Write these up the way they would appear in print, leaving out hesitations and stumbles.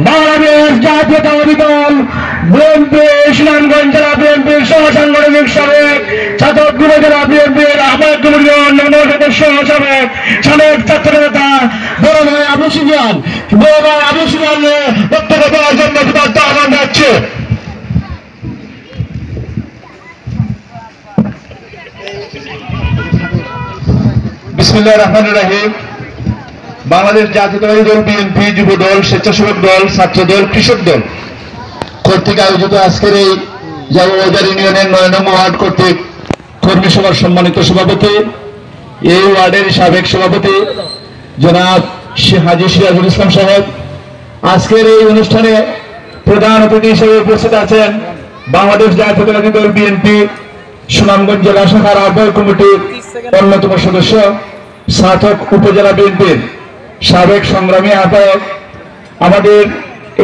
বাংলাদেশ জাতীয়তাবাদী দল বিএনপি সুনামগঞ্জ জেলা বিএনপির সহ সাংগঠনিক সাবেক চাতকগুলো জেলা বিএনপির আহ্বায়ক কমিটির অন্যান্য সদস্য সাবেক ছাত্র নেতা বড় ভাই আবু সুফিয়ান বক্তব্য দেওয়ার জন্য আহ্বান যাচ্ছে। বিসমিল্লাহির রহমানির রহিম। বাংলাদেশ জাতীয়তাবাদী দল বিএনপি, যুব দল, স্বেচ্ছাসেবক দল, ছাত্র দল, কৃষক দল কর্তৃক আয়োজিত আজকের এই জামালবাজার ইউনিয়নের ৯ নং ওয়ার্ড কর্তৃক কর্মী সভার সম্মানিত সভাপতি, এই ওয়ার্ডের সাবেক সভাপতি জনাব হাজী সিরাজুল ইসলাম সাহেব, আজকের এই অনুষ্ঠানে প্রধান অতিথি হিসেবে উপস্থিত আছেন বাংলাদেশ জাতীয়তাবাদী দল বিএনপি সুনামগঞ্জ জেলা শাখার আহ্বায়ক কমিটির অন্যতম সদস্য, ছাতক উপজেলা বিএনপির সাবেক সংগ্রামী আহ্বায়ক, আমাদের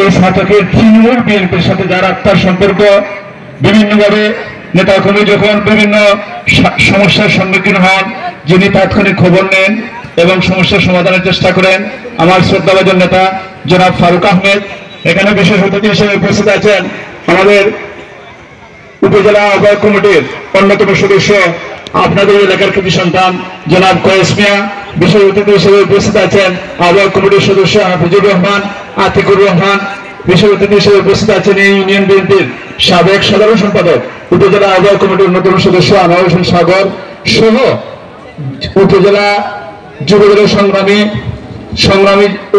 এই ছাতকের তৃণমূল বিএনপির সাথে যার আত্মার সম্পর্ক, বিভিন্নভাবে নেতাকর্মী যখন বিভিন্ন সমস্যার সম্মুখীন হন যিনি তাৎক্ষণিক খবর নেন এবং সমস্যার সমাধানের চেষ্টা করেন, আমার শ্রদ্ধাভাজন নেতা জনাব ফারুক আহমেদ। এখানে বিশেষ অতিথি হিসেবে উপস্থিত আছেন আমাদের উপজেলা আহ্বায়ক কমিটির অন্যতম সদস্য, আপনাদের এলাকার কৃতি সন্তান জনাব কয়েস মিয়া। বিশেষ অতিথি হিসেবে উপস্থিত আছেন আহ্বায়ক কমিটির সদস্য হাফিজুর রহমান, আতিকুর রহমান। বিশেষ অতিথি হিসেবে উপস্থিত আছেন এই ইউনিয়ন বিএনপির সাবেক সাধারণ সম্পাদক, উপজেলা আহ্বায়ক কমিটির অন্যতম সদস্য আনোয়ার হোসেন সাগর সহ উপজেলা যুবদলের সংগ্রামী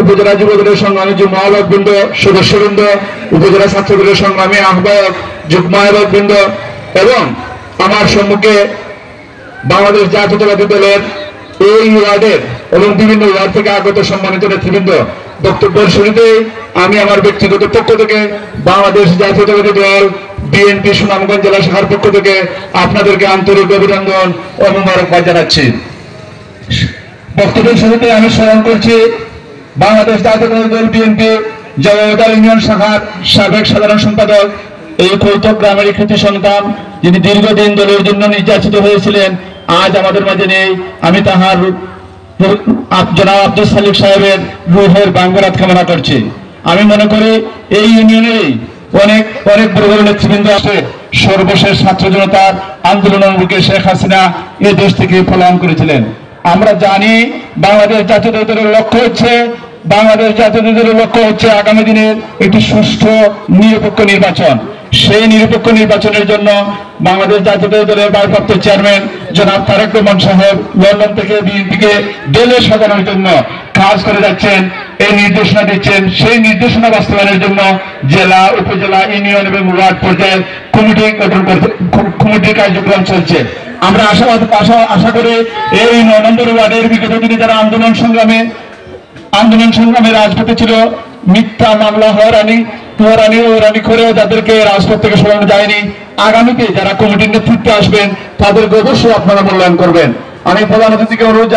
উপজেলা যুবদলের সংগ্রামী যুগ্ম আহ্বায়ক বৃন্দ, সদস্যবৃন্দ, উপজেলা ছাত্রদলের সংগ্রামী আহ্বায়ক, যুগ্ম আহ্বায়ক বৃন্দ এবং আমার সম্মুখে বাংলাদেশ জাতীয়তাবাদী দলের এই ওয়ার্ডের এবং বিভিন্ন ওয়ার্ড থেকে আগত সম্মানিত নেতৃবৃন্দ, বক্তব্যের শুরুতে আমি আমার ব্যক্তিগত পক্ষ থেকে বাংলাদেশ জাতীয়তাবাদী দল বিএনপি সুনামগঞ্জ জেলা শাখার পক্ষ থেকে আপনাদেরকে আন্তরিক অভিনন্দন ও মোবারকবাদ জানাচ্ছি। বক্তব্যের শুরুতে আমি স্মরণ করছি বাংলাদেশ জাতীয়তাবাদী দল বিএনপি জামালবাজার ইউনিয়ন শাখার সাবেক সাধারণ সম্পাদক, এই কৌতুক গ্রামের কৃতি সন্তান যিনি দীর্ঘদিন দলের জন্য নির্যাতিত হয়েছিলেন, আজ আমাদের মাঝে নেই। আমি তাহার জনাব আব্দুল সালিক সাহেবের রুহের বাঙ্গরাত কামনা করছি। আমি মনে করি এই ইউনিয়নেরই অনেক বড় বড় নেতৃবৃন্দ আছে। সর্বশেষ ছাত্র জনতার আন্দোলনের মুখে শেখ হাসিনা এ দেশ থেকে পলায়ন করেছিলেন। আমরা জানি বাংলাদেশ জাতীয়তাবাদী দলের লক্ষ্য হচ্ছে আগামী দিনের একটি সুষ্ঠু নিরপেক্ষ নির্বাচন। সেই নিরপেক্ষ নির্বাচনের জন্য বাংলাদেশ জাতীয়তাবাদী দলের ভারপ্রাপ্ত চেয়ারম্যান জনাব তারেক রহমান সাহেব লন্ডন থেকে বিএনপিকে দলে সাজানোর জন্য কাজ করে যাচ্ছেন, এই নির্দেশনা দিচ্ছেন। সেই নির্দেশনা বাস্তবায়নের জন্য জেলা, উপজেলা, ইউনিয়ন এবং ওয়ার্ড পর্যায়ে কমিটির কার্যক্রম চলছে। আমরা আশা করে এই ৯ নম্বর ওয়ার্ডের বিগত দিনে যারা আন্দোলন সংগ্রামে রাজপথে ছিল, মিথ্যা মামলা হয়রানি করেও যাদেরকে রাজপথ থেকে সরানো যায়নি, আগামীতে যারা কমিটির নেতৃত্বে আসবেন তাদেরকে অবশ্যই আপনারা মূল্যায়ন করবেন। আমি প্রধান অতিথিকে অনুরোধ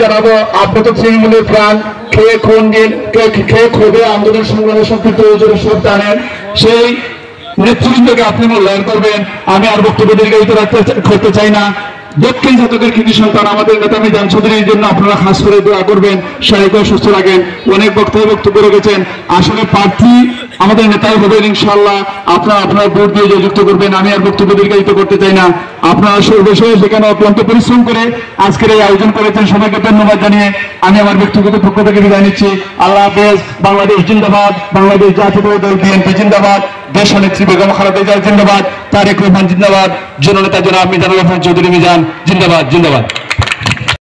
জানাবো, আপনি তো তৃণমূলের প্রাণ, খেয়ে ক্ষোভে আন্দোলন সংগ্রামের সম্পৃক্ত সব জানেন, সেই নেতৃবৃন্দকে আপনি মূল্যায়ন করবেন। আমি আর বক্তব্য দীর্ঘায়িত করতে চাই না। দক্ষিণ ছাতকের কৃতি সন্তান আমাদের নেতা মিজান চৌধুরীর জন্য আপনারা খাস করে দোয়া করবেন, শারীরিক সুস্থ রাখেন। অনেক বক্তব্য রেখেছেন। আসলে প্রার্থী আমাদের নেতাই হবেন ইনশাআল্লাহ। আপনারা আপনার ভোট দিয়ে জয়যুক্ত করবেন। আমি আর বক্তব্য দীর্ঘায়িত করতে চাই না। আপনারা সর্বশেষ সেখানে অত্যন্ত পরিশ্রম করে আজকের এই আয়োজন করেছেন। সবাইকে ধন্যবাদ জানিয়ে আমি আমার ব্যক্তিগত পক্ষ থেকে বিদায় নিচ্ছি। আল্লাহ হাফেজ। বাংলাদেশ জিন্দাবাদ, বাংলাদেশ জাতীয়তাবাদী দল বিএনপি জিন্দাবাদ, দেশনেত্রী বেগম খালেদা জিয়া জিন্দাবাদ, তারেক রহমান জিন্দাবাদ, জননেতা জনাব মিজানুর রহমান চৌধুরী মিজান জিন্দাবাদ।